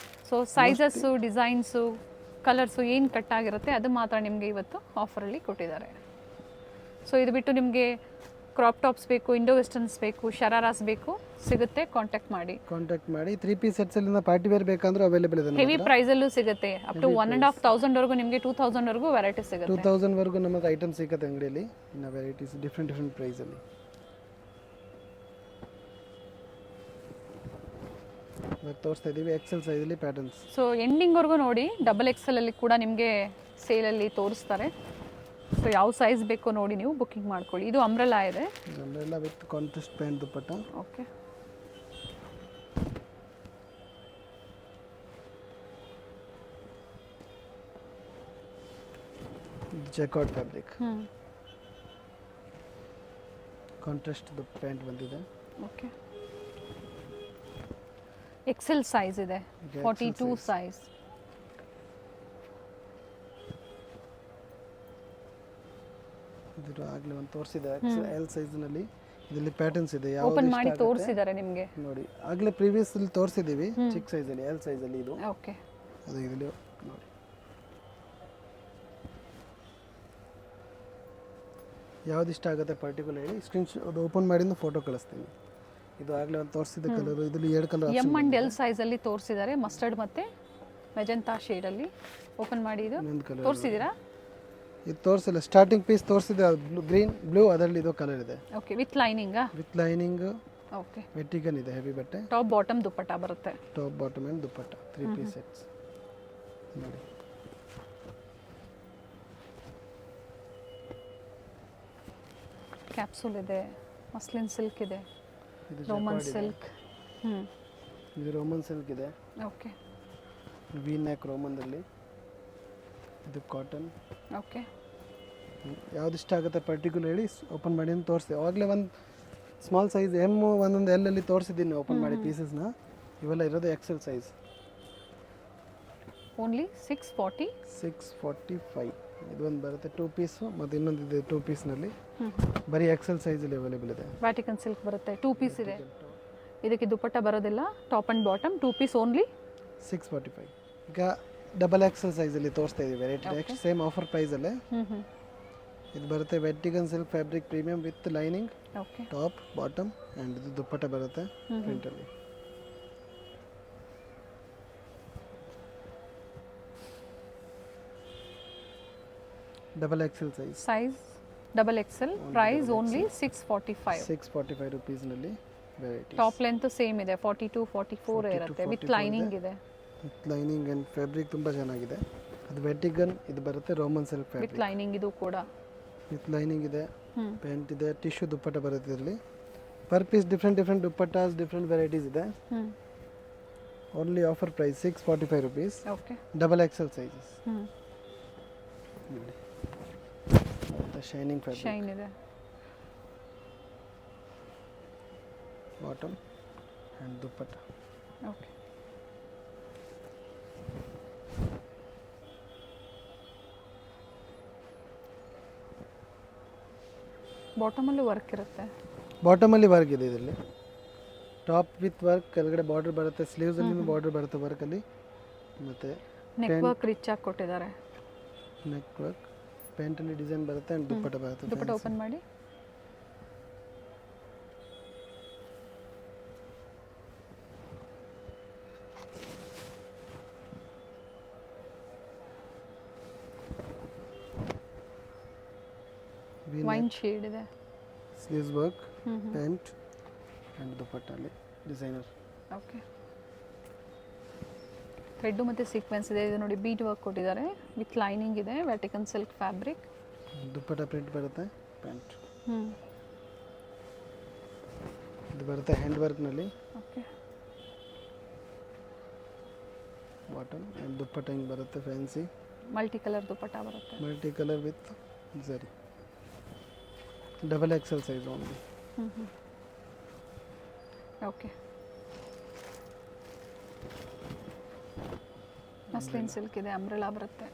ಸೊ ಸೈಜಸ್ಸು, ಡಿಸೈನ್ಸು, ಕಲರ್ಸು ಏನು ಕಟ್ ಆಗಿರುತ್ತೆ ಅದು ಮಾತ್ರ ನಿಮಗೆ ಇವತ್ತು ಆಫರಲ್ಲಿ ಕೊಟ್ಟಿದ್ದಾರೆ. ಸೊ ಇದು ಬಿಟ್ಟು ನಿಮಗೆ ಕ್ರಾಪ್ ಟಾಪ್ಸ್ ಬೇಕು, ಇಂಡೋ ವೆಸ್ಟರ್ನ್ಸ್ ಬೇಕು, ಶರಾರಾಸ್ ಬೇಕು, ಸಿಗುತ್ತೆ. ಕಾಂಟ್ಯಾಕ್ಟ್ ಮಾಡಿ 3 ಪೀಸ್ ಸೆಟ್ಸ್ ಅಲ್ಲಿ ಪಾರ್ಟಿ ವೇರ್ ಬೇಕಂದ್ರೆ ಅವೈಲೇಬಲ್ ಇದೆ. ಹೆವಿ ಪ್ರೈಸಲ್ಲೂ ಸಿಗುತ್ತೆ. ಅಪ್ ಟು 1,500 ವರೆಗೂ ನಿಮಗೆ 2,000 ವರೆಗೂ ವೆರೈಟಿ ಸಿಗುತ್ತೆ. 2,000 ವರೆಗೂ ನಮ್ಮ ಐಟಮ್ ಸಿಗುತ್ತೆ ಅಂಗಡಿಯಲ್ಲಿ. ಇನ್ನು ವೆರೈಟೀಸ್ ಡಿಫ್ರೆಂಟ್ ಪ್ರೈಸ್ ಅಲ್ಲಿ. ಇವಾಗ ತೋರಿಸ್ತಾ ಇದ್ದೀವಿ ಎಕ್ಸೆಲ್ ಸೈಜಲ್ಲಿ ಪ್ಯಾಟರ್ನ್ಸ್. ಸೊ ಎಂಡಿಂಗ್ವರೆಗೂ ನೋಡಿ, ಡಬಲ್ ಎಕ್ಸೆಲಲ್ಲಿ ಕೂಡ ನಿಮಗೆ ಸೇಲಲ್ಲಿ ತೋರಿಸ್ತಾರೆ. ಸೊ ಯಾವ ಸೈಜ್ ಬೇಕೋ ನೋಡಿ ನೀವು ಬುಕ್ಕಿಂಗ್ ಮಾಡ್ಕೊಳ್ಳಿ. ಇದು ಅಂಬ್ರೆಲಾ ಇದೆ, umbrella with contrast pant dupatta. Okay. Jacquard fabric, ಹ್ಞೂ ಕಾಂಟ್ರಾಸ್ಟ್ ಪ್ಯಾಂಟ್ ಬಂದಿದೆ. ಓಕೆ. ಎಕ್ಸೆಲ್ ಸೈಜ್ ಇದೆ, Okay, 42 XL ಸೈಜ್. ಇದು ಆಗಲೇ ಒಂದು ತೋರಿಸಿದೆ ಎಲ್ ಸೈಜ್ನಲ್ಲಿ. ಇದರಲ್ಲಿ ಪ್ಯಾಟರ್ನ್ಸ್ ಇದೆ, ಓಪನ್ ಮಾಡಿ ತೋರಿಸಿದ್ದಾರೆ ನಿಮಗೆ ನೋಡಿ. ಆಗಲೇ ಪ್ರೀವಿಯಸ್ ಅಲ್ಲಿ ತೋರಿಸಿದ್ದೀವಿ ಚಿಕ್ಕ ಸೈಜಲ್ಲಿ, ಎಲ್ ಸೈಜಲ್ಲಿ. ಇದು ಓಕೆ. ಅದು ಇದರಲ್ಲಿ ನೋಡಿ. ಯಾವ್ದು ಇಷ್ಟ ಆಗುತ್ತೆ ಪರ್ಟಿಕ್ಯುಲರ್ ಹೇಳಿ ಅದು ಓಪನ್ ಮಾಡಿದ್ದು ಫೋಟೋ ಕಳಿಸ್ತೀನಿ. ಇದು ಆಗಲೇ ಒಂದು ತೋರಿಸಿದ ಕಲರ್, ಇದರಲ್ಲಿ 2 ಕಲರ್ ಎಮ್ ಅಂಡ್ ಎಲ್ ಸೈಜಲ್ಲಿ ತೋರಿಸಿದ್ದಾರೆ, ಮಸ್ಟರ್ಡ್ ಮತ್ತು ಮೆಜೆಂಟಾ ಶೇಡಲ್ಲಿ. ಓಪನ್ ಮಾಡಿ ಇದು ಇನ್ನೊಂದು ಕಲರ್ ತೋರಿಸಿದ್ದೀರಾ? ಇದು ತೋರಿಸಿಲ್ಲ, ಸ್ಟಾರ್ಟಿಂಗ್ ಪೀಸ್ ತೋರಿಸಿದೆ ಗ್ರೀನ್ ಬ್ಲೂ, ಅದರಲ್ಲಿ ಇದು ಕಲರ್ ಇದೆ. ಓಕೆ, ವಿತ್ ಲೈನಿಂಗಾ? With lining. ಓಕೆ. ವೆಟ್ಟಿಗನ್ ಇದೆ, ಹೆವಿ ಬಟ್ಟೆ. ಟಾಪ್ ಬಾಟಮ್ ದುಪ್ಪಟ್ಟ ಬರುತ್ತೆ. Top bottom and dupatta 3 piece sets ನೋಡಿ. ಕ್ಯಾಪ್ಸೂಲ್ ಇದೆ, ಮಸ್ಲಿನ್ ಸಿಲ್ಕ್ ಇದೆ, ಇದು ರೋಮನ್ ಸಿಲ್ಕ್. ಇದು ರೋಮನ್ ಸಿಲ್ಕ್ ಇದೆ, ಓಕೆ. ವಿ ನೆಕ್ ರೋಮನ್ದಲ್ಲಿ. ಇದು ಕಾಟನ್. ಓಕೆ. ಯಾವ್ದು ಇಷ್ಟ ಆಗುತ್ತೆ ಪರ್ಟಿಕ್ಯುಲರ್ ಹೇಳಿ ಓಪನ್ ಮಾಡಿ ಅಂತ ತೋರಿಸ್ತೀವಿ. ಆವಾಗಲೇ ಒಂದು ಸ್ಮಾಲ್ ಸೈಜ್ ಎಮ್, ಒಂದೊಂದು ಎಲ್ಲಲ್ಲಿ ತೋರಿಸಿದ್ದೀನಿ ಓಪನ್ ಮಾಡಿ ಪೀಸಸ್ನ. ಇವೆಲ್ಲ ಇರೋದು ಎಕ್ಸೆಲ್ ಸೈಜ್. ಓನ್ಲಿ 640. 645. ಇದು ಒಂದು ಬರುತ್ತೆ 2 ಪೀಸು, ಮತ್ತು ಇನ್ನೊಂದು ಇದೆ 2 ಪೀಸ್ನಲ್ಲಿ. ಬರೀ ಎಕ್ಸೆಲ್ ಸೈಜಲ್ಲಿ ಅವೈಲೇಬಲ್ ಇದೆ. ವ್ಯಾಟಿಕನ್ ಸಿಲ್ಕ್ ಬರುತ್ತೆ, 2 ಪೀಸ್ ಇದೆ. ಇದಕ್ಕೆ ದುಪ್ಪಟ್ಟ ಬರೋದಿಲ್ಲ, top and bottom 2 piece only 645. ಈಗ ಡಬಲ್ ಎಕ್ಸೆಲ್ ಸೈಜಲ್ಲಿ ತೋರಿಸ್ತಾ ಇದ್ದೀವಿ ವೆರೈಟಿ. ನೆಕ್ಸ್ಟ್ ಸೇಮ್ ಆಫರ್ ಪ್ರೈಸಲ್ಲೇ ಇದು ಬರುತ್ತೆ Vatican silk fabric premium with lining, okay. Top bottom and ಇದು ದುಪ್ಪಟ್ಟ ಬರುತ್ತೆ ಪ್ರಿಂಟಲ್ಲಿ. Double XL size double XL, price only 645. 645 ರುಪೀಸ್ನಲ್ಲಿ ವೆರೈಟಿ. ಟಾಪ್ ಲೆಂತ್ ಸೇಮ್ ಇದೆ, 42 44 ಇರುತ್ತೆ, ವಿತ್ ಲೈನಿಂಗ್ ಇದೆ. ವಿತ್ ಲೈನಿಂಗ್ ಆ್ಯಂಡ್ ಫ್ಯಾಬ್ರಿಕ್ ತುಂಬ ಚೆನ್ನಾಗಿದೆ. ಅದು ವೆಟ್ಟಿಗನ್, ಇದು ಬರುತ್ತೆ Roman silk with fabric. Lining ಇದು ಕೂಡ. ವಿತ್ ಲೈನಿಂಗ್ ಇದೆ, ಪ್ಯಾಂಟ್ ಇದೆ, ಟಿಶ್ಯೂ ದುಪ್ಪಟ್ಟ ಬರುತ್ತೆ ಇದರಲ್ಲಿ. Per piece different dupattas, different varieties ಇದೆ. Only offer price 645 rupees. Okay. Double XL sizes. Shining fabric, shine ಇದೆ. Bottom and dupatta. ಓಕೆ. ಬಾಟಮಲ್ಲೂ ವರ್ಕ್ ಇರುತ್ತೆ. ಬಾಟಮಲ್ಲಿ ವರ್ಕ್ ಇದೆ ಇದರಲ್ಲಿ. ಟಾಪ್ ವಿತ್ ವರ್ಕ್, ಕೆಳಗಡೆ ಬಾರ್ಡರ್ ಬರುತ್ತೆ, ಸ್ಲೀವ್ಸಲ್ಲಿ ಬಾರ್ಡರ್ ಬರುತ್ತೆ ವರ್ಕಲ್ಲಿ. ಮತ್ತು ನೆಕ್ ವರ್ಕ್ ರಿಚ್ ಆಗಿ ಕೊಟ್ಟಿದ್ದಾರೆ. ನೆಕ್ ವರ್ಕ್, ಪ್ಯಾಂಟಲ್ಲಿ ಡಿಸೈನ್ ಬರುತ್ತೆ ಆ್ಯಂಡ್ ದುಪ್ಪಟ್ಟ ಬರುತ್ತೆ. ದುಪ್ಪಟ್ಟ ಓಪನ್ ಮಾಡಿ. ವೈನ್ ಶೇಡ್ ಇದೆ. ಸ್ಲೀವ್ಸ್ ವರ್ಕ್, ಪ್ಯಾಂಟ್ ಆ್ಯಂಡ್ ದುಪ್ಪಟ್ಟಲ್ಲಿ ಡಿಸೈನರ್. ಓಕೆ. ಥ್ರೆಡ್ ಮತ್ತು ಸೀಕ್ವೆನ್ಸ್ ಇದೆ. ಇದು ನೋಡಿ ಬೀಡ್ ವರ್ಕ್ ಕೊಟ್ಟಿದ್ದಾರೆ, ವಿತ್ ಲೈನಿಂಗ್ ಇದೆ, Vatican silk fabric. Dupatta print ಬರುತ್ತೆ, ಪ್ಯಾಂಟ್. ಇದು ಬರುತ್ತೆ ಹ್ಯಾಂಡ್ ವರ್ಕ್ನಲ್ಲಿ. ಓಕೆ. ಬಾಟಮ್ ಆ್ಯಂಡ್ ದುಪ್ಪಟ್ಟ ಹಿಂಗೆ ಬರುತ್ತೆ, ಫ್ಯಾನ್ಸಿ ಮಲ್ಟಿ ಕಲರ್ ದುಪ್ಪಟ್ಟ ಬರುತ್ತೆ. Multi colour with zari. Double XL size only. Okay. Muslin silk ಇದೆ, ಅಂಬ್ರೆಲಾ ಬರುತ್ತೆ.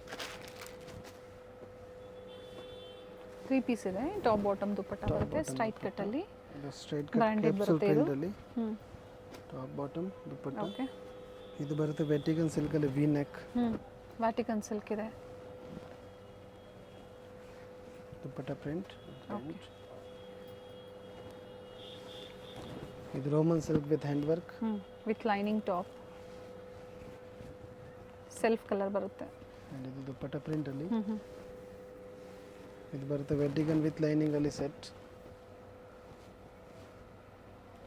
3 ಪೀಸ್ ಇದೆ, ಟಾಪ್ ಬಾಟಮ್ ದುಪ್ಪಟ್ಟ ಬರುತ್ತೆ, ಸ್ಟ್ರೈಟ್ ಕಟ್ಟಲ್ಲಿ. ಸ್ಟ್ರೈಟ್ ಬ್ರಾಂಡೆಡ್ ಬರುತ್ತೆ ಇದು. ಟಾಪ್ ಬಾಟಮ್ ದುಪ್ಪಟ್ಟ. ಓಕೆ. ಇದು ಬರುತ್ತೆ ವೆಟ್ಟಿಗನ್ ಸಿಲ್ಕಲ್ಲಿ ವಿ ನೆಕ್. ವ್ಯಾಟಿಕನ್ ಸಿಲ್ಕ್ ಇದೆ. ದುಪ್ಪಟ್ಟ ಪ್ರಿಂಟ್. ಇದು Roman silk with hand work, with lining top, self colour ಬರುತ್ತೆ. ಆ್ಯಂಡ್ ಇದು ದುಪ್ಪಟ್ಟ ಪ್ರಿಂಟಲ್ಲಿ. ಇದು ಬರುತ್ತೆ ವೆಟ್ಟಿಗನ್ ವಿತ್ ಲೈನಿಂಗಲ್ಲಿ ಸೆಟ್.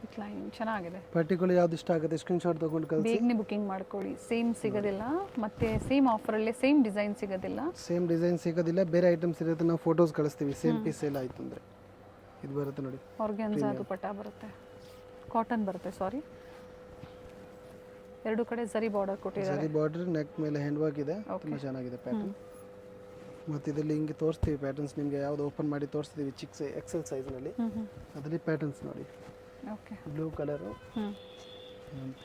ವಿತ್ ಲೈನಿಂಗ್ ಚೆನ್ನಾಗಿದೆ. ಪರ್ಟಿಕ್ಯುಲರ್ ಯಾವ್ದು ಇಷ್ಟ ಆಗುತ್ತೆ ಸ್ಕ್ರೀನ್ಶಾಟ್ ತೊಗೊಂಡು ಕಳಿಸಿ. ಬೇಗನೆ ಬುಕಿಂಗ್ ಮಾಡ್ಕೊಳ್ಳಿ. ಸೇಮ್ ಸಿಗೋದಿಲ್ಲ, ಮತ್ತೆ ಸೇಮ್ ಆಫರಲ್ಲೇ ಸೇಮ್ ಡಿಸೈನ್ ಸಿಗೋದಿಲ್ಲ. ಸೇಮ್ ಡಿಸೈನ್ ಸಿಗೋದಿಲ್ಲ, ಬೇರೆ ಐಟಮ್ಸ್ ಇರುತ್ತೆ, ನಾವು ಫೋಟೋಸ್ ಕಳಿಸ್ತೀವಿ. ಸೇಮ್ ಪೀಸ್ ಎಲ್ಲ ಆಯಿತು ಅಂದರೆ ಇದು ಬರುತ್ತೆ ನೋಡಿ. ಆರ್ಗ್ಯಾನ್ಸಾ ದುಪಟ್ಟ ಬರುತ್ತೆ, ಕಾಟನ್ ಬರುತ್ತೆ, ಸಾರಿ. ಎರಡು ಕಡೆ ಜರಿ ಬಾರ್ಡರ್ ಕೊಟ್ಟಿದ್ದಾರೆ. ಜರಿ ಬಾರ್ಡರ್, ನೆಕ್ ಮೇಲೆ ಹ್ಯಾಂಡ್ ವರ್ಕ್ ಇದೆ, ತುಂಬ ಚೆನ್ನಾಗಿದೆ ಪ್ಯಾಟರ್ನ್. ಮತ್ತು ಇದರಲ್ಲಿ ಹಿಂಗೆ ತೋರಿಸ್ತೀವಿ ಪ್ಯಾಟರ್ನ್ಸ್ ನಿಮಗೆ. ಯಾವುದು ಓಪನ್ ಮಾಡಿ ತೋರಿಸ್ತೀವಿ ಚಿಕ್ಕ ಎಕ್ಸೆಲ್ ಸೈಜ್ನಲ್ಲಿ. ಅದರಲ್ಲಿ ಪ್ಯಾಟರ್ನ್ಸ್ ನೋಡಿ. Okay, blue colour,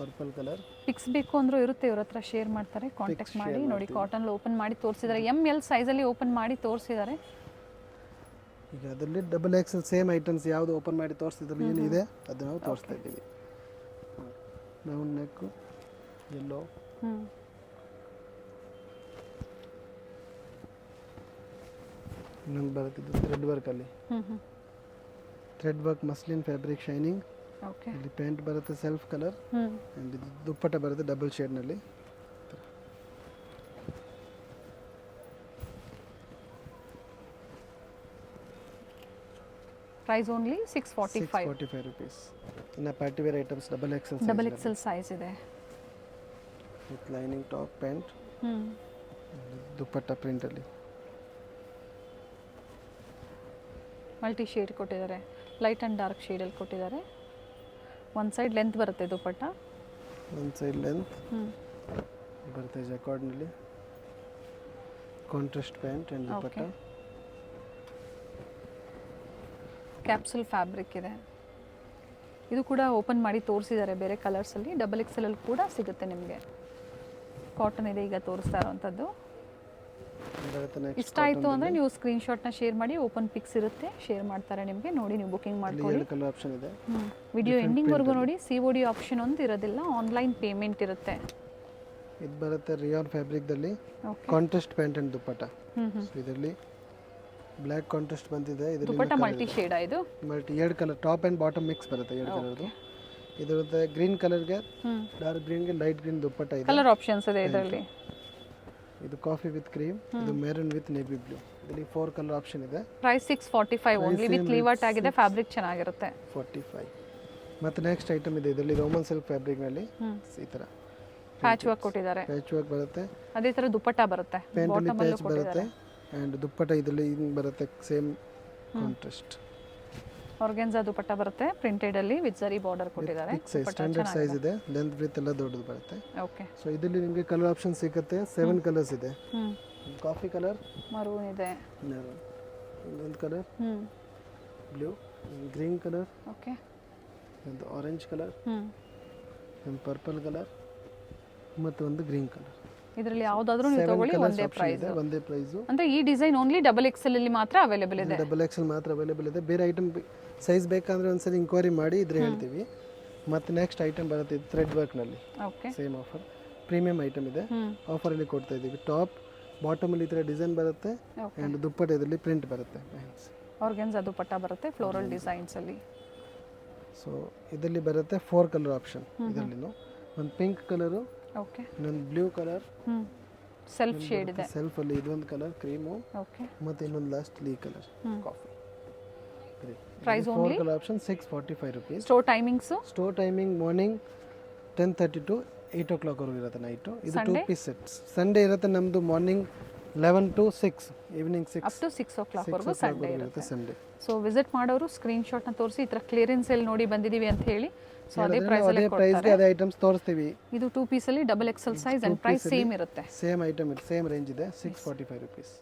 purple colour. Pics ಬೇಕು ಅಂದ್ರೂ ಇರುತ್ತೆ, ಇವ್ರ ಹತ್ರ ಶೇರ್ ಮಾಡ್ತಾರೆ, ಕಾಂಟ್ಯಾಕ್ಟ್ ಮಾಡಿ. ನೋಡಿ ಕಾಟನ್ ಓಪನ್ ಮಾಡಿ ತೋರಿಸಿದ್ದಾರೆ, ML ಸೈಜಲ್ಲಿ ಓಪನ್ ಮಾಡಿ ತೋರಿಸಿದ್ದಾರೆ. ಈಗ ಅದರಲ್ಲಿ ಡಬಲ್ ಎಕ್ಸೆಲ್ ಸೇಮ್ ಐಟಮ್ಸ್ ಯಾವುದು ಓಪನ್ ಮಾಡಿ ತೋರಿಸ್ತಿದ್ರಲ್ಲಿ ಏನಿದೆ ಅದು ನಾವು ತೋರಿಸ್ತಾ ಇದ್ದೀವಿ. ರೌಂಡ್ ನೆಕ್ಕು, ಯೆಲ್ಲೋ, ಇನ್ನೊಂದು ಬರುತ್ತಿದ್ದು ಥ್ರೆಡ್ ವರ್ಕಲ್ಲಿ. Thread work muslin fabric shining. Okay, ಇಲ್ಲಿ ಪ್ಯಾಂಟ್ ಬರುತ್ತೆ ಸೆಲ್ಫ್ ಕಲರ್, ಆ್ಯಂಡ್ ಇದು ದುಪ್ಪಟ್ಟ ಬರುತ್ತೆ ಡಬಲ್ ಶೇಡ್ನಲ್ಲಿ. Price only 645 rupees. ಇನ್ನು party wear items double XL size ಇದೆ. With lining top pant, dupatta ಪ್ರಿಂಟಲ್ಲಿ. ಮಲ್ಟಿ ಶೇಡ್ ಕೊಟ್ಟಿದ್ದಾರೆ, ಲೈಟ್ ಆ್ಯಂಡ್ ಡಾರ್ಕ್ ಶೇಡಲ್ಲಿ ಕೊಟ್ಟಿದ್ದಾರೆ. ಒಂದು ಸೈಡ್ ಲೆಂತ್ ಬರುತ್ತೆ ದುಪಟ್ಟ, ಒಂದು ಸೈಡ್ ಲೆಂತ್ ಬರುತ್ತೆ ಜಕಾರ್ಡ್ನಲ್ಲಿ. Contrast pant and dupatta. Capsule fabric ಇದೆ. ಇದು ಕೂಡ ಓಪನ್ ಮಾಡಿ ತೋರಿಸಿದ್ದಾರೆ ಬೇರೆ ಕಲರ್ಸಲ್ಲಿ. ಡಬಲ್ ಎಕ್ಸೆಲ್ ಕೂಡ ಸಿಗುತ್ತೆ ನಿಮಗೆ. ಕಾಟನ್ ಇದೆ ಈಗ ತೋರಿಸ್ತಾ ಇರೋವಂಥದ್ದು. ಇಷ್ಟ ಆಯಿತು ಅಂದರೆ ನೀವು ಸ್ಕ್ರೀನ್ಶಾಟ್ನ ಶೇರ್ ಮಾಡಿ, ಓಪನ್ ಪಿಕ್ಸ್ ಇರುತ್ತೆ, ಶೇರ್ ಮಾಡ್ತಾರೆ ನಿಮಗೆ. ನೋಡಿ ನೀವು ಬುಕಿಂಗ್ ಮಾಡ್ಕೊಳ್ಳಿ. ಕಲರ್ ಆಪ್ಷನ್ ಇದೆ. ವಿಡಿಯೋ ಎಂಡಿಂಗ್ವರೆಗೂ ನೋಡಿ. COD ಆಪ್ಷನ್ ಒಂದು ಇರೋದಿಲ್ಲ, ಆನ್ಲೈನ್ ಪೇಮೆಂಟ್ ಇರುತ್ತೆ. ಇದು ಬರುತ್ತೆ ರಿಯಾನ್ ಫ್ಯಾಬ್ರಿಕ್ದಲ್ಲಿ ಕಾಂಟ್ರಾಸ್ಟ್ ಪ್ಯಾಂಟ್ ಆ್ಯಂಡ್ ದುಪ್ಪಟ್ಟ. ಇದರಲ್ಲಿ ಬ್ಲ್ಯಾಕ್ ಕಾಂಟ್ರಾಸ್ಟ್ ಬಂದಿದೆ. ದುಪಟ್ಟ ಮಲ್ಟಿ ಶೇಡ್ ಇದು, ಎರಡು colour top and bottom mix ಬರುತ್ತೆ, ಎರಡು ಕಲರ್ದು. ಇದರದ್ದು ಗ್ರೀನ್ ಕಲರ್ಗೆ ಡಾರ್ಕ್ ಗ್ರೀನ್ಗೆ ಲೈಟ್ ಗ್ರೀನ್ ದುಪ್ಪಟ್ಟ ಇದೆ. ಕಲರ್ ಆಪ್ಷನ್ಸ್ ಇದೆ ಇದರಲ್ಲಿ. ಇದು ಕಾಫಿ ವಿತ್ ಕ್ರೀಮ್, ಇದು ಮೆರೂನ್ ವಿತ್ ನೇವಿ ಬ್ಲೂ. ಇದರಲ್ಲಿ 4 ಕಲರ್ ಆಪ್ಷನ್ ಇದೆ. ಪ್ರೈಸ್ 645 ಓನ್ಲಿ, ವಿತ್ ಲೀವರ್ಟ್ ಆಗಿದೆ. ಫ್ಯಾಬ್ರಿಕ್ ಚೆನ್ನಾಗಿರುತ್ತೆ. 45. ಮತ್ತು ನೆಕ್ಸ್ಟ್ ಐಟಮ್ ಇದೆ, ಇದರಲ್ಲಿ ರೋಮನ್ ಸಿಲ್ಕ್ ಫ್ಯಾಬ್ರಿಕ್ನಲ್ಲಿ ಈ ಥರ ಪ್ಯಾಚ್ ವರ್ಕ್ ಕೊಟ್ಟಿದ್ದಾರೆ. ಪ್ಯಾಚ್ ವರ್ಕ್ ಬರುತ್ತೆ, ಅದೇ ಥರ ದುಪಟ್ಟ ಬರುತ್ತೆ, ಪ್ಯಾಂಟಲ್ಲಿ ಪ್ಯಾಚ್ ಬರುತ್ತೆ. ಆ್ಯಂಡ್ ದುಪ್ಪಟ್ಟ ಇದರಲ್ಲಿ ಹಿಂಗೆ ಬರುತ್ತೆ, ಸೇಮ್ ಕಾಂಟ್ರಾಸ್ಟ್. ಆರ್ಗನ್ಸಾ ದುಪಟ್ಟ ಬರುತ್ತೆ ಪ್ರಿಂಟೆಡ್ ಅಲ್ಲಿ, ವಿತ್ ಜರಿ ಬಾರ್ಡರ್ ಕೊಟ್ಟಿದ್ದಾರೆ. ಸ್ಟ್ಯಾಂಡರ್ಡ್ ಸೈಜ್ ಇದೆ, ಲೆಂತ್ ಬ್ರೀತ್ ಎಲ್ಲ ದೊಡ್ಡದು ಬರುತ್ತೆ. ಓಕೆ, ಸೊ ಇದರಲ್ಲಿ ನಿಮಗೆ ಕಲರ್ ಆಪ್ಷನ್ ಸಿಗುತ್ತೆ. 7 ಕಲರ್ಸ್ ಇದೆ. ಕಾಫಿ ಕಲರ್, ಮರೂನ್ ಇದೆ, ಇನ್ನೊಂದು colour blue, green colour, okay, ಒಂದು ಆರೆಂಜ್ ಕಲರ್, ಒಂದು ಪರ್ಪಲ್ ಕಲರ್ ಮತ್ತು ಒಂದು ಗ್ರೀನ್ ಕಲರ್. ಇದರಲ್ಲಿ ಯಾವುದಾದ್ರೂ ನೀವು ತಗೊಳ್ಳಿ, ಒಂದೇ ಪ್ರೈಸ್. ಅಂದ್ರೆ ಈ ಡಿಸೈನ್ ಓನ್ಲಿ ಡಬಲ್ ಎಕ್ಸೆಲ್ ಅಲ್ಲಿ ಮಾತ್ರ ಅವೈಲೇಬಲ್ ಇದೆ. ಡಬಲ್ ಎಕ್ಸೆಲ್ ಮಾತ್ರ ಅವೈಲೇಬಲ್ ಇದೆ. ಬೇರೆ ಐಟಮ್ ಸೈಜ್ ಬೇಕಂದ್ರೆ ಒಂದ್ಸರಿ ಇಂಕ್ವೈರಿ ಮಾಡಿ ಇದ್ರೆ ಹೇಳ್ತೀವಿ. ಮತ್ತು ನೆಕ್ಸ್ಟ್ ಐಟಮ್ ಬರುತ್ತೆ ಥ್ರೆಡ್ ವರ್ಕ್ನಲ್ಲಿ. Okay, same offer, premium item ಇದೆ, ಆಫರಲ್ಲಿ ಕೊಡ್ತಾ ಇದ್ದೀವಿ. ಟಾಪ್ ಬಾಟಮಲ್ಲಿ ಈ ಥರ ಡಿಸೈನ್ ಬರುತ್ತೆ, ಆ್ಯಂಡ್ ದುಪ್ಪಟ್ಟ ಇದರಲ್ಲಿ ಪ್ರಿಂಟ್ ಬರುತ್ತೆ. ಆರ್ಗನ್ಸಾ ದುಪಟ್ಟ ಬರುತ್ತೆ ಫ್ಲೋರಲ್ ಡಿಸೈನ್ಸ್ ಅಲ್ಲಿ. ಸೊ ಇದರಲ್ಲಿ ಬರುತ್ತೆ 4 ಕಲರ್ ಆಪ್ಷನ್. ಇದರಲ್ಲಿನೂ ಒಂದು ಪಿಂಕ್ ಕಲರು, ಓಕೆ, ಇನ್ನೊಂದು ಬ್ಲೂ ಕಲರ್, ಸೆಲ್ಫ್ ಶೇಡ್ ಇದೆ. ಸೆಲ್ಫ್ ಅಲ್ಲಿ ಇದೊಂದು ಕಲರ್ ಕ್ರೀಮು, ಓಕೆ, ಮತ್ತು ಇನ್ನೊಂದು ಲಾಸ್ಟ್ ಈ colour coffee. Price only 4 colour option 645 rupees. Store timings morning 10:30 to 8 o'clock ವರೆಗೂ ಇರುತ್ತೆ ನೈಟು. ಇದು 2 ಪೀಸ್ ಸೆಟ್ಸ್. ಸಂಡೇ ಇರುತ್ತೆ ನಮ್ಮದು morning 11 to 6, evening 6 up to 6 o'clock ವರೆಗೂ ಸಂಡೇ ಇರುತ್ತೆ. ಸಂಡೇ. ಸೊ ವಿಸಿಟ್ ಮಾಡೋರು ಸ್ಕ್ರೀನ್ಶಾಟ್ನ ತೋರಿಸಿ, ಈ ಥರ ಕ್ಲಿಯರೆನ್ಸ್ ಅಲ್ಲಿ ನೋಡಿ ಬಂದಿದ್ದೀವಿ ಅಂತ ಹೇಳಿ. ಸೊ ಅದೇ ಪ್ರೈಸಲ್ಲಿ ಪ್ರೈಸ್ಗೆ ಅದೇ ಐಟಮ್ಸ್ ತೋರಿಸ್ತೀವಿ. ಇದು 2 ಪೀಸಲ್ಲಿ double XL size and price same ಇರುತ್ತೆ. ಸೇಮ್ ಐಟಮ್ ಇದೆ, ಸೇಮ್ ರೇಂಜ್ ಇದೆ, 645 rupees.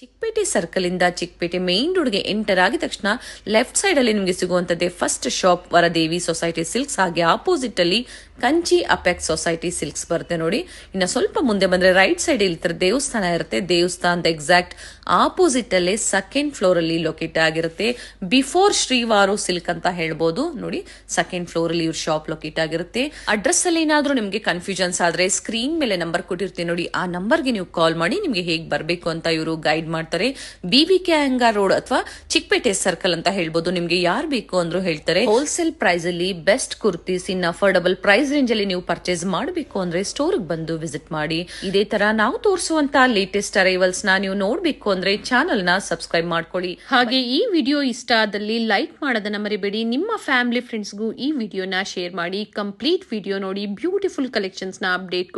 ಚಿಕ್ಕಪೇಟೆ ಸರ್ಕಲ್ ಇಂದ ಚಿಕ್ಕಪೇಟೆ ಮೇನ್ ರೋಡ್ಗೆ ಎಂಟರ್ ಆಗಿದ ತಕ್ಷಣ ಲೆಫ್ಟ್ ಸೈಡ್ ಅಲ್ಲಿ ನಿಮಗೆ ಸಿಗುವಂತದ್ದೇ first shop Varadevi society silks. ಹಾಗೆ ಆಪೋಸಿಟ್ ಅಲ್ಲಿ ಕಂಚಿ ಅಪೆಕ್ಸ್ ಸೊಸೈಟಿ ಸಿಲ್ಕ್ಸ್ ಬರುತ್ತೆ ನೋಡಿ. ಇನ್ನು ಸ್ವಲ್ಪ ಮುಂದೆ ಬಂದ್ರೆ ರೈಟ್ ಸೈಡ್ ಇಲ್ಲಿ ದೇವಸ್ಥಾನ ಇರುತ್ತೆ. ದೇವಸ್ಥಾನದ ಎಕ್ಸಾಕ್ಟ್ ಆಪೋಸಿಟ್ ಅಲ್ಲೇ ಸೆಕೆಂಡ್ ಫ್ಲೋರ್ ಅಲ್ಲಿ ಲೊಕೇಟ್ ಆಗಿರುತ್ತೆ. ಬಿಫೋರ್ ಶ್ರೀವಾರು ಸಿಲ್ಕ್ ಅಂತ ಹೇಳ್ಬೋದು ನೋಡಿ. ಸೆಕೆಂಡ್ ಫ್ಲೋರ್ ಅಲ್ಲಿ ಇವ್ರ ಶಾಪ್ ಲೊಕೇಟ್ ಆಗಿರುತ್ತೆ. ಅಡ್ರೆಸ್ ಅಲ್ಲಿ ಏನಾದ್ರೂ ನಿಮ್ಗೆ ಕನ್ಫ್ಯೂಷನ್ಸ್ ಆದ್ರೆ ಸ್ಕ್ರೀನ್ ಮೇಲೆ ನಂಬರ್ ಕೊಟ್ಟಿರ್ತೀನಿ ನೋಡಿ, ಆ ನಂಬರ್ಗೆ ನೀವು ಕಾಲ್ ಮಾಡಿ ನಿಮ್ಗೆ ಹೇಗೆ ಬರಬೇಕು ಅಂತ ಇವರು ಗೈಡ್ ಪ್ರೊವೈಡ್ ಮಾಡ್ತಾರೆ. BVK ಅಯ್ಯಂಗಾರ್ ರೋಡ್ ಅಥವಾ ಚಿಕ್ಕಪೇಟೆ ಸರ್ಕಲ್ ಅಂತ ಹೇಳ್ಬೋದು. ನಿಮ್ಗೆ ಯಾರು ಬೇಕು ಅಂದ್ರೂ ಹೇಳ್ತಾರೆ. ಹೋಲ್ಸೇಲ್ ಪ್ರೈಸ್ ಅಲ್ಲಿ ಬೆಸ್ಟ್ ಕುರ್ತೀಸ್ ಇನ್ ಅಫೋರ್ಡಬಲ್ ಪ್ರೈಸ್ ರೇಂಜ್ ಅಲ್ಲಿ ನೀವು ಪರ್ಚೇಸ್ ಮಾಡಬೇಕು ಅಂದ್ರೆ ಸ್ಟೋರ್ ಬಂದು ವಿಸಿಟ್ ಮಾಡಿ. ಇದೇ ತರ ನಾವು ತೋರಿಸುವಂತ ಲೇಟೆಸ್ಟ್ ಅರೈವಲ್ಸ್ ನ ನೀವು ನೋಡ್ಬೇಕು ಅಂದ್ರೆ ಚಾನೆಲ್ ನ ಸಬ್ಸ್ಕ್ರೈಬ್ ಮಾಡ್ಕೊಳ್ಳಿ. ಹಾಗೆ ಈ ವಿಡಿಯೋ ಇಷ್ಟ ಆದಲ್ಲಿ ಲೈಕ್ ಮಾಡೋದನ್ನ ಮರಿಬೇಡಿ. ನಿಮ್ಮ ಫ್ಯಾಮಿಲಿ ಫ್ರೆಂಡ್ಸ್ಗೂ ಈ ವಿಡಿಯೋನ ಶೇರ್ ಮಾಡಿ. ಕಂಪ್ಲೀಟ್ ವಿಡಿಯೋ ನೋಡಿ ಬ್ಯೂಟಿಫುಲ್ ಕಲೆಕ್ಷನ್ಸ್ ನ ಅಪ್ಡೇಟ್